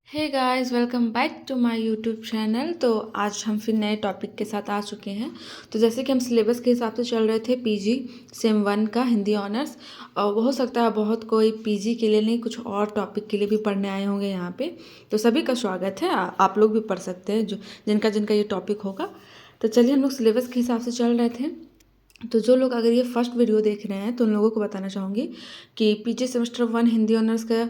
Hey guys, welcome back to my YouTube channel. तो आज हम फिर नए टॉपिक के साथ आ चुके हैं। तो जैसे कि हम सिलेबस के हिसाब से चल रहे थे पीजी सेम 1 का हिंदी ऑनर्स, और हो सकता है बहुत कोई पीजी के लिए नहीं कुछ और टॉपिक के लिए भी पढ़ने आए होंगे यहाँ पे। तो सभी का स्वागत है। आप लोग भी पढ़ सकते हैं जो जिनका जिनका ये टॉपिक होगा। तो चलिए, हम लोग सिलेबस के हिसाब से चल रहे थे। तो जो लोग अगर ये फर्स्ट वीडियो देख रहे हैं तो उन लोगों को बताना चाहूँगी कि पीजी सेमेस्टर 1 हिंदी ऑनर्स का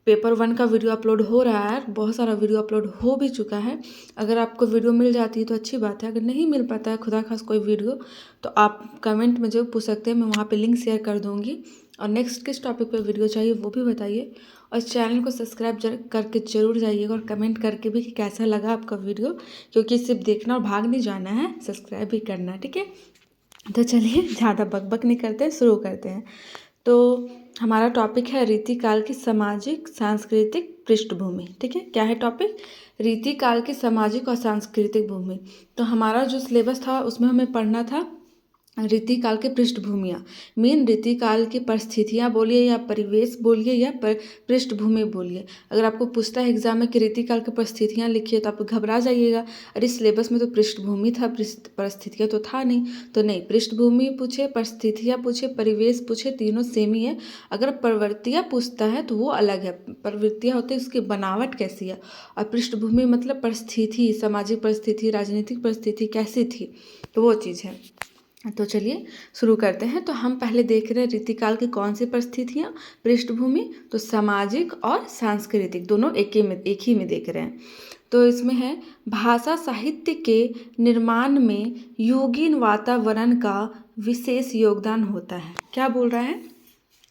पेपर 1 का वीडियो अपलोड हो रहा है। बहुत सारा वीडियो अपलोड हो भी चुका है। अगर आपको वीडियो मिल जाती है तो अच्छी बात है, अगर नहीं मिल पाता है खुदा खास कोई वीडियो तो आप कमेंट में जरूर पूछ सकते हैं, मैं वहाँ पे लिंक शेयर कर दूँगी। और नेक्स्ट किस टॉपिक पर वीडियो चाहिए वो भी बताइए, और चैनल को सब्सक्राइब करके जरूर जाइएगा, और कमेंट करके भी कि कैसा लगा आपका वीडियो, क्योंकि सिर्फ देखना और भाग नहीं जाना है, सब्सक्राइब भी करना है, ठीक है। तो चलिए, ज़्यादा बकबक नहीं करते हैं, शुरू करते हैं। तो हमारा टॉपिक है रीतिकाल की सामाजिक सांस्कृतिक पृष्ठभूमि। ठीक है, क्या है टॉपिक? रीतिकाल की सामाजिक और सांस्कृतिक भूमि। तो हमारा जो सिलेबस था उसमें हमें पढ़ना था रीतिकाल की पृष्ठभूमियाँ। मेन रीतिकाल की परिस्थितियाँ बोलिए या परिवेश बोलिए या पृष्ठभूमि बोलिए। अगर आपको पूछता है एग्जाम में कि रीतिकाल की परिस्थितियाँ लिखिए तो आप घबरा जाइएगा, अरे सिलेबस में तो पृष्ठभूमि था, परिस्थितियाँ तो था नहीं। तो नहीं, पृष्ठभूमि पूछे, परिस्थितियाँ पूछे, परिवेश पूछे, तीनों सेम ही है। अगर प्रवृत्तियाँ पूछता है तो वो अलग है। प्रवृत्तियाँ होती है उसकी बनावट कैसी है, और पृष्ठभूमि मतलब परिस्थिति, सामाजिक परिस्थिति, राजनीतिक परिस्थिति कैसी थी, तो वो चीज़ है। तो चलिए शुरू करते हैं। तो हम पहले देख रहे हैं रीतिकाल की कौन सी परिस्थितियाँ, पृष्ठभूमि। तो सामाजिक और सांस्कृतिक दोनों एक ही में देख रहे हैं। तो इसमें है भाषा साहित्य के निर्माण में युगीन वातावरण का विशेष योगदान होता है। क्या बोल रहा है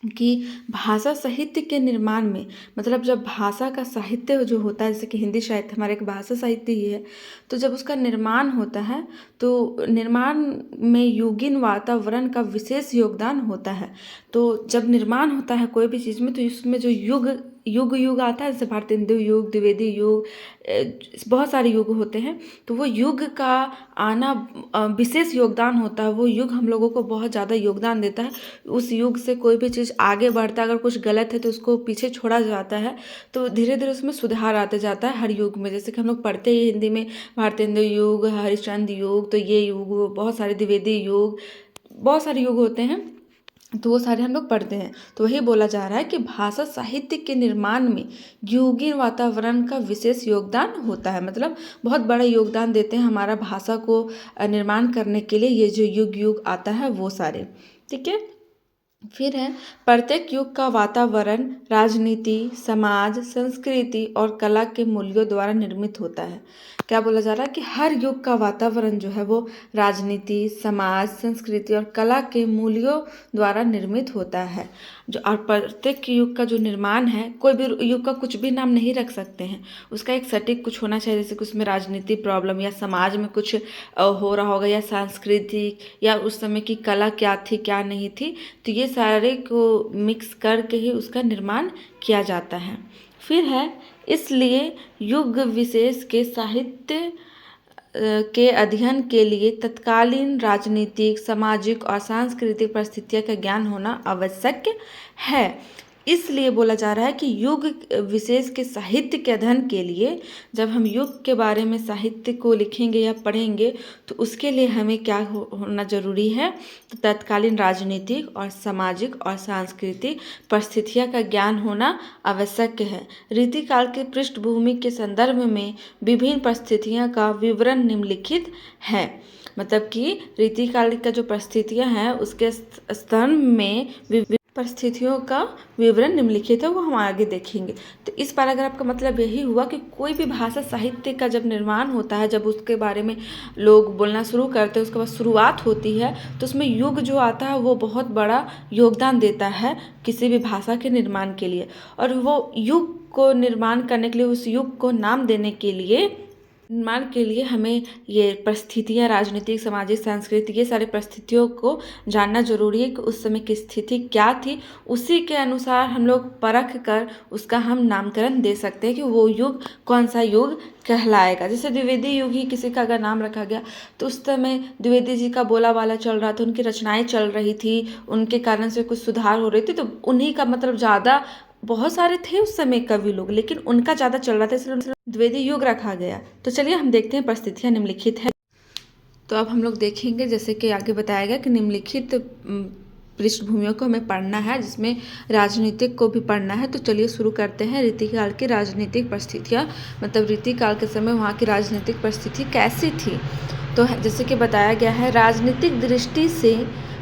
कि भाषा साहित्य के निर्माण में, मतलब जब भाषा का साहित्य जो होता है, जैसे कि हिंदी साहित्य हमारा एक भाषा साहित्य ही है, तो जब उसका निर्माण होता है तो निर्माण में युगीन वातावरण का विशेष योगदान होता है। तो जब निर्माण होता है कोई भी चीज़ में तो इसमें जो युग आता है, जैसे भारतेंदु युग, द्विवेदी युग, बहुत सारे युग होते हैं, तो वो युग का आना विशेष योगदान होता है। वो युग हम लोगों को बहुत ज़्यादा योगदान देता है। उस युग से कोई भी चीज़ आगे बढ़ता है, अगर कुछ गलत है तो उसको पीछे छोड़ा जाता है, तो धीरे धीरे उसमें सुधार आते जाता है हर युग में। जैसे कि हम लोग पढ़ते ही हिंदी में भारतेंदु युग, हरिश्चंद्र युग, तो ये युग, बहुत सारे द्विवेदी युग, बहुत सारे युग होते हैं, तो वो सारे हम लोग पढ़ते हैं। तो वही बोला जा रहा है कि भाषा साहित्य के निर्माण में युगीन वातावरण का विशेष योगदान होता है, मतलब बहुत बड़ा योगदान देते हैं हमारा भाषा को निर्माण करने के लिए ये जो युग आता है वो सारे। ठीक है, फिर है प्रत्येक युग का वातावरण राजनीति, समाज, संस्कृति और कला के मूल्यों द्वारा निर्मित होता है। क्या बोला जा रहा है कि हर युग का वातावरण जो है वो राजनीति, समाज, संस्कृति और कला के मूल्यों द्वारा निर्मित होता है। जो और प्रत्येक युग का जो निर्माण है, कोई भी युग का कुछ भी नाम नहीं रख सकते हैं, उसका एक सटीक कुछ होना चाहिए। जैसे कि उसमें राजनीति प्रॉब्लम या समाज में कुछ हो रहा होगा, या सांस्कृतिक, या उस समय की कला क्या थी क्या नहीं थी, तो ये सारे को मिक्स करके ही उसका निर्माण किया जाता है। फिर है इसलिए युग विशेष के साहित्य के अध्ययन के लिए तत्कालीन राजनीतिक, सामाजिक और सांस्कृतिक परिस्थितियों का ज्ञान होना आवश्यक है। इसलिए बोला जा रहा है कि युग विशेष के साहित्य के अध्ययन के लिए, जब हम युग के बारे में साहित्य को लिखेंगे या पढ़ेंगे तो उसके लिए हमें क्या होना जरूरी है, तो तत्कालीन राजनीतिक और सामाजिक और सांस्कृतिक परिस्थितियों का ज्ञान होना आवश्यक है। रीतिकाल की पृष्ठभूमि के संदर्भ में विभिन्न परिस्थितियों का विवरण निम्नलिखित है। मतलब कि रीतिकाल का जो परिस्थितियाँ हैं उसके स्तंभ में परिस्थितियों का विवरण निम्नलिखित है, वो हम आगे देखेंगे। तो इस पैराग्राफ का मतलब यही हुआ कि कोई भी भाषा साहित्य का जब निर्माण होता है, जब उसके बारे में लोग बोलना शुरू करते हैं, उसके बाद शुरुआत होती है, तो उसमें युग जो आता है वो बहुत बड़ा योगदान देता है किसी भी भाषा के निर्माण के लिए। और वो युग को निर्माण करने के लिए, उस युग को नाम देने के लिए, निर्माण के लिए हमें ये परिस्थितियाँ, राजनीतिक, सामाजिक, सांस्कृतिक, ये सारी परिस्थितियों को जानना जरूरी है कि उस समय की स्थिति क्या थी। उसी के अनुसार हम लोग परख कर उसका हम नामकरण दे सकते हैं कि वो युग कौन सा युग कहलाएगा। जैसे द्विवेदी युग ही किसी का अगर नाम रखा गया तो उस समय द्विवेदी जी का बोला वाला चल रहा था, उनकी रचनाएं चल रही थी, उनके कारण से कुछ सुधार हो रही थी, तो उन्हीं का मतलब ज़्यादा बहुत सारे थे उस समय कवि लोग, लेकिन उनका ज़्यादा चल रहा था, इसलिए द्विवेदी युग रखा गया। तो चलिए हम देखते हैं परिस्थितियाँ निम्नलिखित है। तो अब हम लोग देखेंगे, जैसे कि आगे बताया गया कि निम्नलिखित पृष्ठभूमियों को हमें पढ़ना है, जिसमें राजनीतिक को भी पढ़ना है। तो चलिए शुरू करते हैं। रीतिकाल की राजनीतिक परिस्थितियाँ, मतलब रीतिकाल के समय वहाँ की राजनीतिक परिस्थिति कैसी थी। तो जैसे कि बताया गया है, राजनीतिक दृष्टि से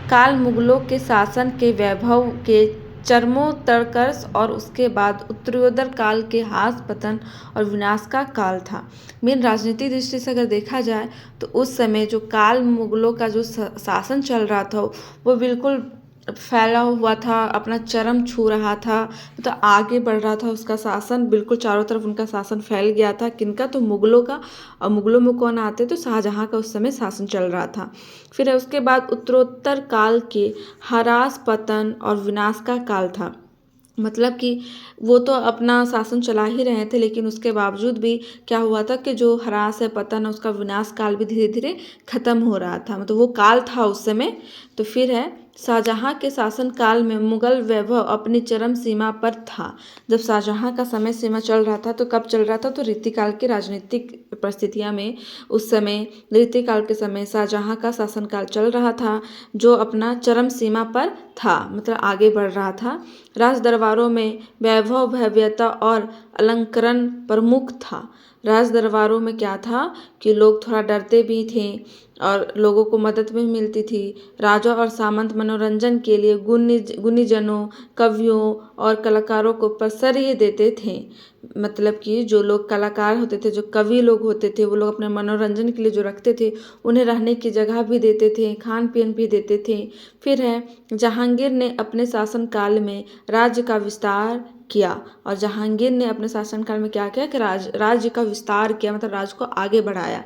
काल मुगलों के शासन के वैभव के चरमोत्कर्ष और उसके बाद उत्तरोत्तर काल के ह्रास पतन और विनाश का काल था। मेन राजनीतिक दृष्टि से अगर देखा जाए तो उस समय जो काल मुगलों का जो शासन चल रहा था वो बिल्कुल फैला हुआ था, अपना चरम छू रहा था, तो आगे बढ़ रहा था उसका शासन, बिल्कुल चारों तरफ उनका शासन फैल गया था। किनका? तो मुगलों का। और मुगलों में कौन आते? तो शाहजहाँ का उस समय शासन चल रहा था। फिर उसके बाद उत्तरोत्तर काल के ह्रास पतन और विनाश का काल था। मतलब कि वो तो अपना शासन चला ही रहे थे, लेकिन उसके बावजूद भी क्या हुआ था कि जो ह्रास है, पतन है, उसका विनाश काल भी धीरे धीरे खत्म हो रहा था, मतलब वो काल था उस समय। तो फिर है, शाहजहाँ के शासन काल में मुगल वैभव अपनी चरम सीमा पर था। जब शाहजहाँ का समय सीमा चल रहा था तो कब चल रहा था? तो रीतिकाल की राजनीतिक परिस्थितियाँ में उस समय रीतिकाल के समय शाहजहाँ का शासनकाल चल रहा था, जो अपना चरम सीमा पर था, मतलब आगे बढ़ रहा था। राज दरबारों में वैभव, भव्यता और अलंकरण प्रमुख था। राज दरबारों में क्या था कि लोग थोड़ा डरते भी थे और लोगों को मदद भी मिलती थी। राजा और सामंत मनोरंजन के लिए गुणीजनों, कवियों और कलाकारों को प्रश्रय देते थे। मतलब कि जो लोग कलाकार होते थे, जो कवि लोग होते थे, वो लोग अपने मनोरंजन के लिए जो रखते थे, उन्हें रहने की जगह भी देते थे, खान पीन भी देते थे। फिर है, जहांगीर ने अपने शासनकाल में राज्य का विस्तार किया। और जहांगीर ने अपने शासनकाल में क्या किया कि राज्य का विस्तार किया, मतलब राज्य को आगे बढ़ाया।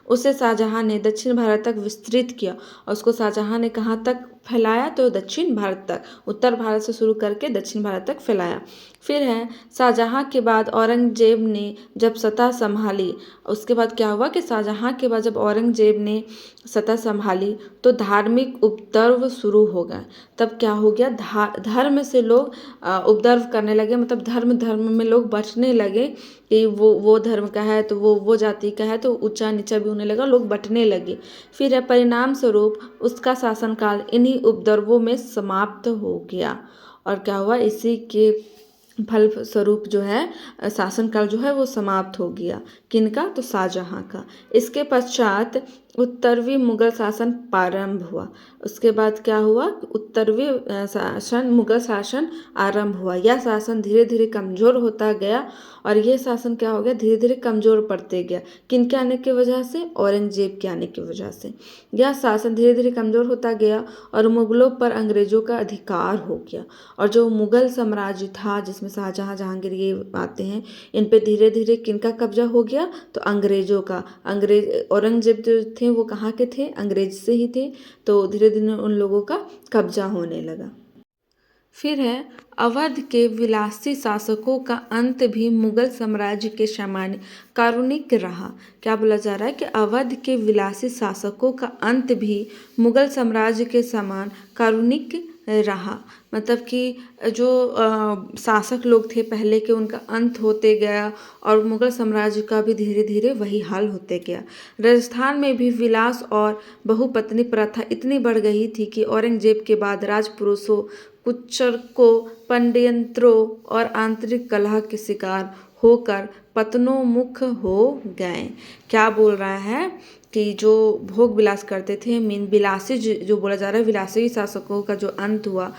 उसे शाहजहाँ ने दक्षिण भारत तक विस्तृत किया। और उसको शाहजहाँ ने कहाँ तक फैलाया? तो दक्षिण भारत तक, उत्तर भारत से शुरू करके दक्षिण भारत तक फैलाया। फिर है, शाहजहाँ के बाद औरंगजेब ने जब सत्ता संभाली, उसके बाद क्या हुआ कि शाहजहाँ के बाद जब औरंगजेब ने सत्ता संभाली तो धार्मिक उपद्रव शुरू हो गए। तब क्या हो गया? धर्म से लोग उपद्रव करने लगे, मतलब धर्म में लोग बंटने लगे कि वो धर्म का है तो वो जाति का है, तो ऊंचा नीचा भी होने लगा, लोग बंटने लगे। फिर है, परिणाम स्वरूप उसका शासनकाल इन्हीं उपद्रवों में समाप्त हो गया। और क्या हुआ? इसी के फल स्वरूप जो है शासनकाल जो है वो समाप्त हो गया। किनका? तो शाहजहाँ का। इसके पश्चात उत्तरवी मुगल शासन प्रारंभ हुआ। उसके बाद क्या हुआ? उत्तरवी मुगल शासन आरंभ हुआ। यह शासन धीरे धीरे कमजोर होता गया। और यह शासन क्या हो गया? धीरे धीरे कमजोर पड़ते गया। किनके आने की वजह से? औरंगजेब के आने की वजह से यह शासन धीरे धीरे कमजोर होता गया और मुगलों पर अंग्रेजों का अधिकार हो गया। और जो मुगल साम्राज्य था, जिसमें शाहजहाँ, जहांगीर ये आते हैं, इन पे धीरे धीरे किनका कब्जा हो गया? तो अंग्रेजों का। औरंगजेब जो थे वो कहाँ के थे? अंग्रेज से ही थे। तो धीरे धीरे उन लोगों का कब्जा होने लगा। फिर है, अवध के विलासी शासकों का अंत भी मुगल साम्राज्य के समान कारुणिक रहा। क्या बोला जा रहा है कि अवध के विलासी शासकों का अंत भी मुगल साम्राज्य के समान कारुणिक रहा। मतलब कि जो शासक लोग थे पहले के, उनका अंत होते गया और मुगल साम्राज्य का भी धीरे धीरे वही हाल होते गया। राजस्थान में भी विलास और बहुपत्नी प्रथा इतनी बढ़ गई थी कि औरंगजेब के बाद राजपुरुषों, कुचक्रों, पंडियंत्रों और आंतरिक कलह के शिकार होकर पतनोन्मुख हो गए। क्या बोल रहा है कि जो भोग विलास करते थे, मीन विलासी जो बोला जा रहा है, विलासी शासकों का जो अंत हुआ,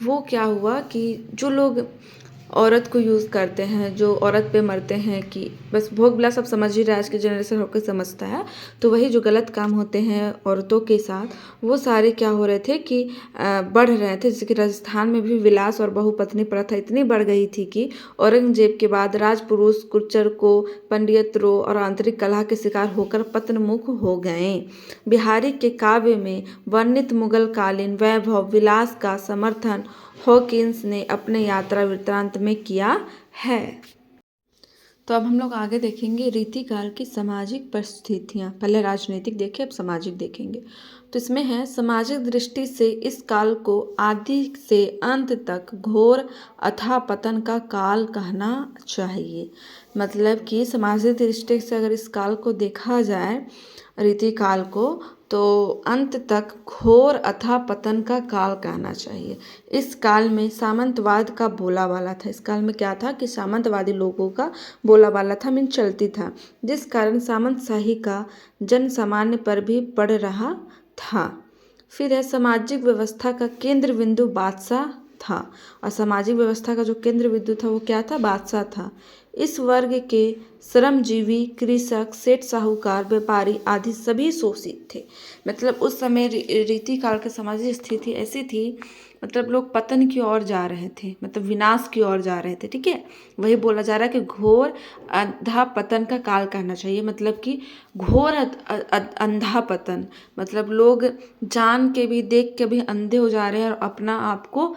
वो क्या हुआ कि जो लोग औरत को यूज़ करते हैं, जो औरत पे मरते हैं, कि बस भोग विलास सब समझ ही रहा है, आज के जनरेशन होकर समझता है। तो वही जो गलत काम होते हैं औरतों के साथ, वो सारे क्या हो रहे थे कि बढ़ रहे थे। जैसे कि राजस्थान में भी विलास और बहुपत्नी प्रथा इतनी बढ़ गई थी कि औरंगजेब के बाद राजपुरुष, कुचक्रों, पंडियत्रों और आंतरिक कलह के शिकार होकर पतनमुख हो गए। बिहारी के काव्य में वर्णित मुगलकालीन वैभव विलास का समर्थन हॉकिंस ने अपने यात्रा वृत्तांत में किया है। तो अब हम लोग आगे देखेंगे रीतिकाल की सामाजिक परिस्थितियाँ। पहले राजनीतिक देखे, अब सामाजिक देखेंगे। तो इसमें है, सामाजिक दृष्टि से इस काल को आदि से अंत तक घोर अथाह पतन का काल कहना चाहिए। मतलब कि सामाजिक दृष्टि से अगर इस काल को देखा जाए, रीतिकाल को, तो अंत तक घोर अथाह पतन का काल कहना चाहिए। इस काल में सामंतवाद का बोलाबाला था। इस काल में क्या था कि सामंतवादी लोगों का बोलाबाला था, मीन चलती था, जिस कारण सामंतशाही का जन सामान्य पर भी पड़ रहा था। फिर है, सामाजिक व्यवस्था का केंद्र बिंदु बादशाह था। और सामाजिक व्यवस्था का जो केंद्र बिंदु था वो क्या था? बादशाह था। इस वर्ग के श्रमजीवी, कृषक, सेठ, साहूकार, व्यापारी आदि सभी शोषित थे। मतलब उस समय रीतिकाल की सामाजिक स्थिति ऐसी थी, मतलब लोग पतन की ओर जा रहे थे, मतलब विनाश की ओर जा रहे थे। ठीक है, वही बोला जा रहा है कि घोर अंधा पतन का काल कहना चाहिए। मतलब कि घोर अंधा पतन, मतलब लोग जान के भी, देख के भी अंधे हो जा रहे हैं और अपना आप को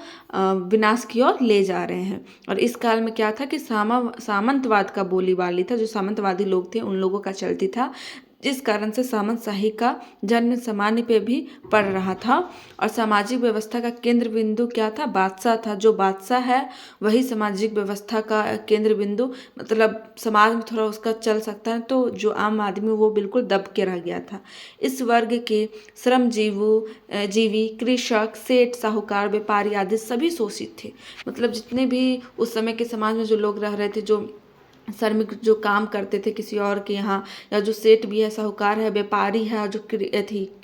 विनाश की ओर ले जा रहे हैं। और इस काल में क्या था कि सामंतवाद का बोलीबाली था, जो सामंतवादी लोग थे उन लोगों का चलती था, जिस कारण से सामंतशाही का जन सामान्य पे भी पड़ रहा था। और सामाजिक व्यवस्था का केंद्र बिंदु क्या था? बादशाह था। जो बादशाह है वही सामाजिक व्यवस्था का केंद्र बिंदु, मतलब समाज में थोड़ा उसका चल सकता है, तो जो आम आदमी वो बिल्कुल दब के रह गया था। इस वर्ग के जीवी, कृषक, सेठ, साहूकार, व्यापारी आदि सभी शोषित थे। मतलब जितने भी उस समय के समाज में जो लोग रह रहे थे, जो श्रमिक जो काम करते थे किसी और के यहाँ, या जो सेठ भी है, साहूकार है, व्यापारी है, और जो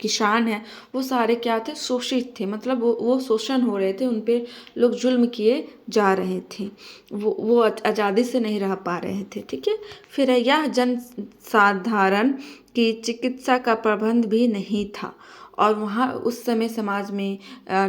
किसान है, वो सारे क्या थे? शोषित थे। मतलब वो शोषण हो रहे थे, उन पे लोग जुल्म किए जा रहे थे, वो आज़ादी से नहीं रह पा रहे थे। ठीक है, फिर है, यह जन साधारण की चिकित्सा का प्रबंध भी नहीं था। और वहाँ उस समय समाज में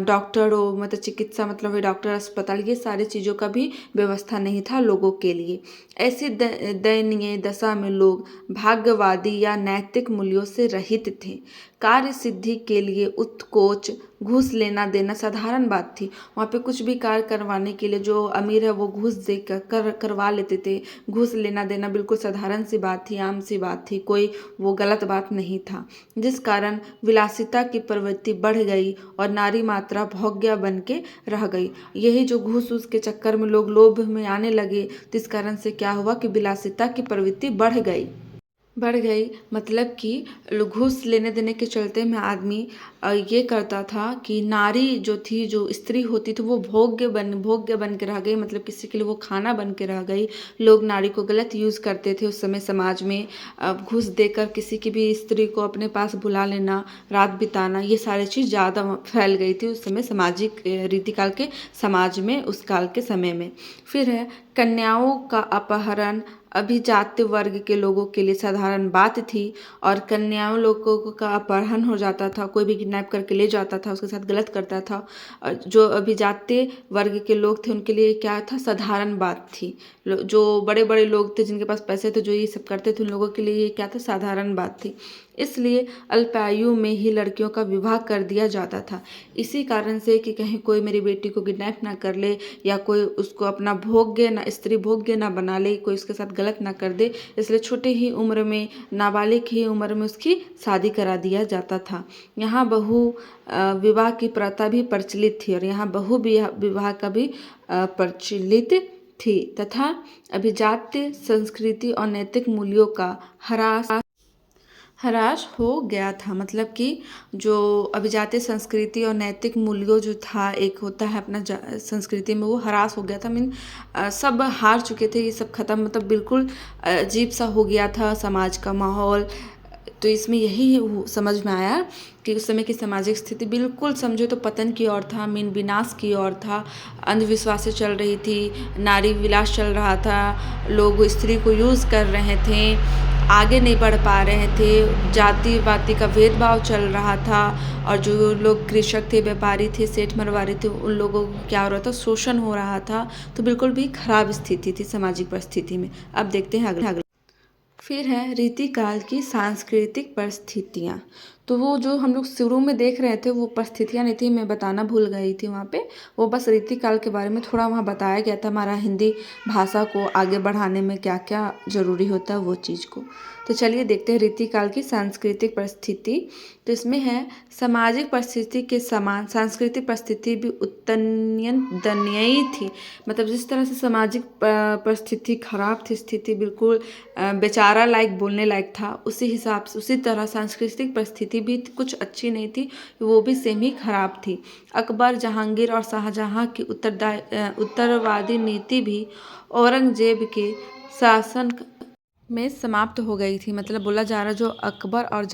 डॉक्टरों, मतलब चिकित्सा, मतलब डॉक्टर, अस्पताल, ये सारी चीज़ों का भी व्यवस्था नहीं था लोगों के लिए। ऐसी दयनीय दशा में लोग भाग्यवादी या नैतिक मूल्यों से रहित थे। कार्य सिद्धि के लिए उत्कोच घूस लेना देना साधारण बात थी। वहाँ पे कुछ भी कार्य करवाने के लिए जो अमीर है वो घूस दे करवा लेते थे। घूस लेना देना बिल्कुल साधारण सी बात थी, आम सी बात थी, कोई वो गलत बात नहीं था। जिस कारण विलासिता की प्रवृत्ति बढ़ गई और नारी मात्रा भोग्य बन के रह गई। यही जो घूस के चक्कर में लोग लोभ में आने लगे, तो इस कारण से क्या हुआ कि विलासिता की प्रवृत्ति बढ़ गई। मतलब कि घूस लेने देने के चलते में आदमी ये करता था कि नारी जो थी, जो स्त्री होती थी, वो भोग्य बन के रह गई। मतलब किसी के लिए वो खाना बन के रह गई। लोग नारी को गलत यूज़ करते थे उस समय समाज में। घूस देकर किसी की भी स्त्री को अपने पास बुला लेना, रात बिताना, ये सारी चीज़ ज़्यादा फैल गई थी उस समय सामाजिक रीतिकाल के समाज में, उस काल के समय में। फिर है, कन्याओं का अपहरण अभिजात्य वर्ग के लोगों के लिए साधारण बात थी। और कन्याओं लोगों का अपहरण हो जाता था, कोई भी किडनैप करके ले जाता था, उसके साथ गलत करता था। और जो अभिजात्य वर्ग के लोग थे उनके लिए क्या था? साधारण बात थी। जो बड़े बड़े लोग थे, जिनके पास पैसे थे, जो ये सब करते थे, उन लोगों के लिए ये क्या था? साधारण बात थी। इसलिए अल्पायु में ही लड़कियों का विवाह कर दिया जाता था। इसी कारण से कि कहीं कोई मेरी बेटी को किडनैप ना कर ले, या कोई उसको अपना स्त्री भोग्य ना बना ले, कोई उसके साथ गलत ना कर दे, इसलिए छोटे ही उम्र में, नाबालिग ही उम्र में उसकी शादी करा दिया जाता था। यहाँ बहु विवाह की प्रथा भी प्रचलित थी, और यहाँ बहु विवाह का भी प्रचलित थी, तथा अभिजात्य संस्कृति और नैतिक मूल्यों का ह्रास हो गया था। मतलब कि जो अभिजात्य संस्कृति और नैतिक मूल्यों जो था, एक होता है अपना संस्कृति में, वो ह्रास हो गया था। मीन सब हार चुके थे, ये सब खत्म, मतलब बिल्कुल अजीब सा हो गया था समाज का माहौल। तो इसमें यही समझ में आया कि उस समय की सामाजिक स्थिति बिल्कुल समझो तो पतन की ओर था, मीन विनाश की ओर था। अंधविश्वासें चल रही थी, नारी विलास चल रहा था, लोग स्त्री को यूज़ कर रहे थे, आगे नहीं बढ़ पा रहे थे, जाति वाति का भेदभाव चल रहा था। और जो लोग कृषक थे, व्यापारी थे, सेठ मरवारी थे, उन लोगों को क्या हो रहा था? शोषण हो रहा था। तो बिल्कुल भी खराब स्थिति थी सामाजिक परिस्थिति में। अब देखते हैं अगला। फिर है रीतिकाल की सांस्कृतिक परिस्थितियाँ। तो वो जो हम लोग शुरू में देख रहे थे वो परिस्थितियाँ नहीं थी, मैं बताना भूल गई थी वहाँ पे। वो बस रीतिकाल के बारे में थोड़ा वहाँ बताया गया था, हमारा हिंदी भाषा को आगे बढ़ाने में क्या क्या ज़रूरी होता है वो चीज़ को। तो चलिए देखते हैं रीतिकाल की सांस्कृतिक परिस्थिति। तो इसमें है सामाजिक परिस्थिति के समान सांस्कृतिक परिस्थिति भी दयनीय थी। मतलब जिस तरह से सामाजिक परिस्थिति खराब थी, स्थिति बिल्कुल बेचारा लायक बोलने लायक था, उसी हिसाब से उसी तरह सांस्कृतिक परिस्थिति भी कुछ अच्छी नहीं थी, वो भी सेम ही खराब थी। अकबर, जहांगीर और शाहजहां की उत्तरवादी नीति भी औरंगजेब के शासन में समाप्त हो गई थी। मतलब बोला जा रहा जो अकबर और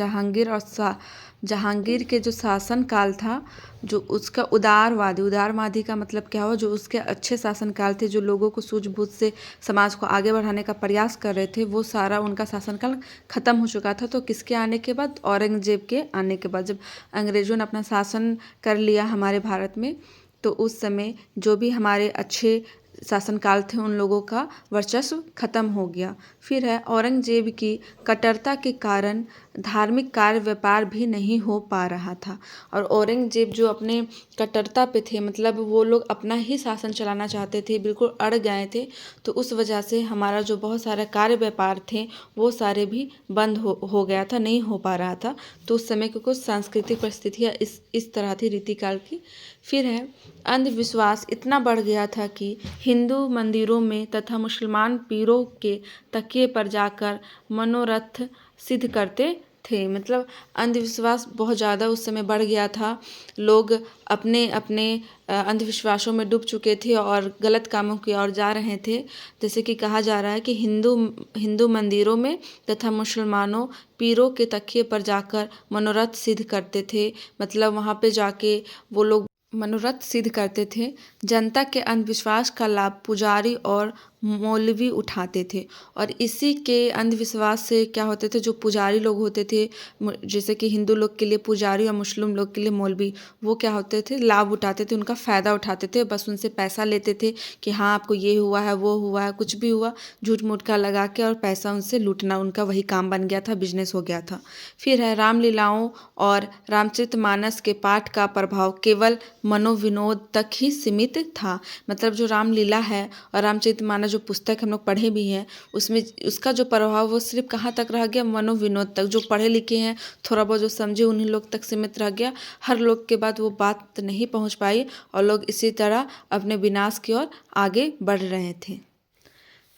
जहांगीर के जो शासन काल था, जो उसका उदारवादी का मतलब क्या हुआ, जो उसके अच्छे शासन काल थे, जो लोगों को सूझबूझ से समाज को आगे बढ़ाने का प्रयास कर रहे थे, वो सारा उनका शासनकाल ख़त्म हो चुका था। तो किसके आने के बाद? औरंगजेब के आने के बाद, जब अंग्रेज़ों ने अपना शासन कर लिया हमारे भारत में, तो उस समय जो भी हमारे अच्छे शासनकाल थे उन लोगों का वर्चस्व खत्म हो गया। फिर है औरंगजेब की कट्टरता के कारण धार्मिक कार्य व्यापार भी नहीं हो पा रहा था। और औरंगजेब जो अपने कट्टरता पे थे, मतलब वो लोग अपना ही शासन चलाना चाहते थे, बिल्कुल अड़ गए थे। तो उस वजह से हमारा जो बहुत सारे कार्य व्यापार थे वो सारे भी बंद हो गया था, नहीं हो पा रहा था। तो उस समय की कुछ सांस्कृतिक परिस्थितियाँ इस तरह थी रीतिकाल की। फिर है अंधविश्वास इतना बढ़ गया था कि हिंदू मंदिरों में तथा मुसलमान पीरों के तकिए पर जाकर मनोरथ सिद्ध करते थे। मतलब अंधविश्वास बहुत ज़्यादा उस समय बढ़ गया था। लोग अपने अपने अंधविश्वासों में डूब चुके थे और गलत कामों की ओर जा रहे थे। जैसे कि कहा जा रहा है कि हिंदू मंदिरों में तथा मुसलमानों पीरों के तकिए पर जाकर मनोरथ सिद्ध करते थे। मतलब वहाँ पे जाके वो लोग मनोरथ सिद्ध करते थे। जनता के अंधविश्वास का लाभ पुजारी और मौलवी उठाते थे। और इसी के अंधविश्वास से क्या होते थे, जो पुजारी लोग होते थे, जैसे कि हिंदू लोग के लिए पुजारी और मुस्लिम लोग के लिए मौलवी, वो क्या होते थे, लाभ उठाते थे, उनका फ़ायदा उठाते थे। बस उनसे पैसा लेते थे कि हाँ आपको ये हुआ है, वो हुआ है, कुछ भी हुआ, झूठ मूठ का लगा के और पैसा उनसे लूटना, उनका वही काम बन गया था, बिजनेस हो गया था। फिर है रामलीलाओं और रामचरितमानस के पाठ का प्रभाव केवल मनोविनोद तक ही सीमित था। मतलब जो रामलीला है और रामचरितमानस जो पुस्तक हम लोग पढ़े भी हैं, उसमें उसका जो प्रभाव वो सिर्फ कहाँ तक रह गया, मनोविनोद तक। जो पढ़े लिखे हैं, थोड़ा बहुत जो समझे, उन्हीं लोग तक सीमित रह गया। हर लोग के बाद वो बात नहीं पहुँच पाई और लोग इसी तरह अपने विनाश की ओर आगे बढ़ रहे थे।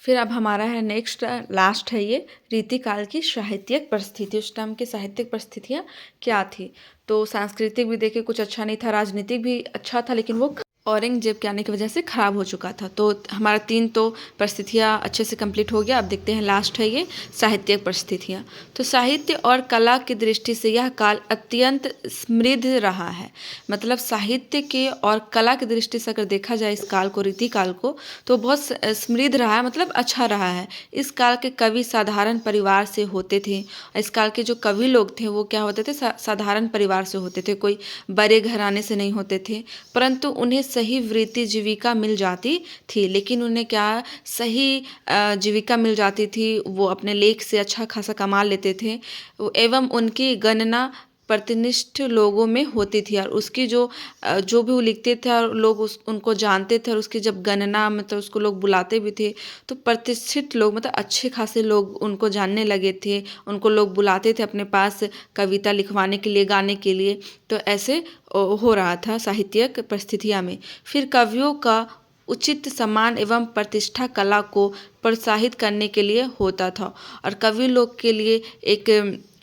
फिर अब हमारा है नेक्स्ट लास्ट है ये रीतिकाल की साहित्यिक परिस्थिति। उस टाइम की साहित्यिक परिस्थितियाँ क्या थी? तो सांस्कृतिक भी देखे कुछ अच्छा नहीं था, राजनीतिक भी अच्छा था, लेकिन वो औरंगजेब के आने की वजह से खराब हो चुका था। तो हमारा 3 तो परिस्थितियाँ अच्छे से कंप्लीट हो गया। अब देखते हैं लास्ट है ये साहित्यिक परिस्थितियाँ। तो साहित्य और कला की दृष्टि से यह काल अत्यंत समृद्ध रहा है। मतलब साहित्य के और कला की दृष्टि से अगर देखा जाए इस काल को, रीतिकाल को, तो बहुत समृद्ध रहा है, मतलब अच्छा रहा है। इस काल के कवि साधारण परिवार से होते थे। इस काल के जो कवि लोग थे वो क्या होते थे, साधारण परिवार से होते थे, कोई बड़े घराने से नहीं होते थे। परंतु उन्हें सही वृत्ति जीविका मिल जाती थी। लेकिन उन्हें क्या सही जीविका मिल जाती थी, वो अपने लेख से अच्छा खासा कमा लेते थे। एवं उनकी गणना प्रतिनिष्ठ लोगों में होती थी और उसकी जो भी वो लिखते थे और लोग उनको जानते थे, और उसकी जब गणना, मतलब उसको लोग बुलाते भी थे, तो प्रतिष्ठित लोग, मतलब अच्छे खासे लोग उनको जानने लगे थे, उनको लोग बुलाते थे अपने पास कविता लिखवाने के लिए, गाने के लिए। तो ऐसे हो रहा था साहित्यिक परिस्थितियाँ में। फिर कवियों का उचित सम्मान एवं प्रतिष्ठा कला को प्रोत्साहित करने के लिए होता था। और कवि लोग के लिए एक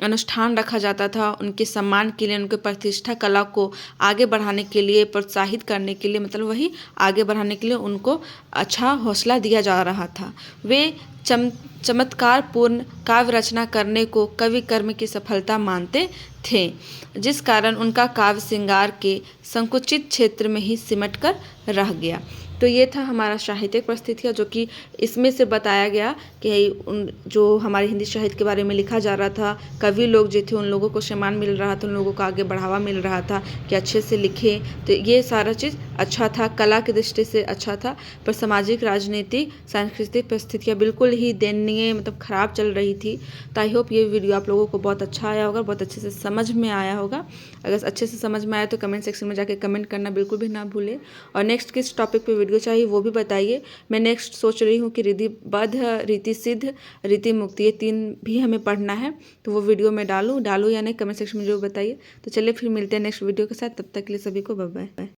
अनुष्ठान रखा जाता था, उनके सम्मान के लिए, उनके प्रतिष्ठा कला को आगे बढ़ाने के लिए, प्रोत्साहित करने के लिए, मतलब वही आगे बढ़ाने के लिए उनको अच्छा हौसला दिया जा रहा था। वे चमत्कारपूर्ण काव्य रचना करने को कवि कर्म की सफलता मानते थे, जिस कारण उनका काव्य श्रृंगार के संकुचित क्षेत्र में ही सिमट कर रह गया। तो ये था हमारा साहित्यिक परिस्थितियाँ, जो कि इसमें से बताया गया कि जो हमारे हिंदी साहित्य के बारे में लिखा जा रहा था, कवि लोग जो थे उन लोगों को सम्मान मिल रहा था, उन लोगों को आगे बढ़ावा मिल रहा था कि अच्छे से लिखें। तो ये सारा चीज़ अच्छा था, कला की दृष्टि से अच्छा था। पर सामाजिक, राजनीतिक, सांस्कृतिक परिस्थितियाँ बिल्कुल ही दयनीय, मतलब ख़राब चल रही थी। तो आई होप ये वीडियो आप लोगों को बहुत अच्छा आया होगा, बहुत अच्छे से समझ में आया होगा। अगर अच्छे से समझ में आया तो कमेंट सेक्शन में जाके कमेंट करना बिल्कुल भी ना भूलें। और नेक्स्ट किस टॉपिक पे वीडियो चाहिए वो भी बताइए। मैं नेक्स्ट सोच रही हूँ कि रीतिबद्ध, रीति सिद्ध, रीति मुक्ति, ये 3 भी हमें पढ़ना है। तो वो वीडियो मैं डालूँ या नहीं, कमेंट सेक्शन में ज़रूर बताइए। तो चलिए फिर मिलते हैं नेक्स्ट वीडियो के साथ। तब तक के लिए सभी को बाय बाय।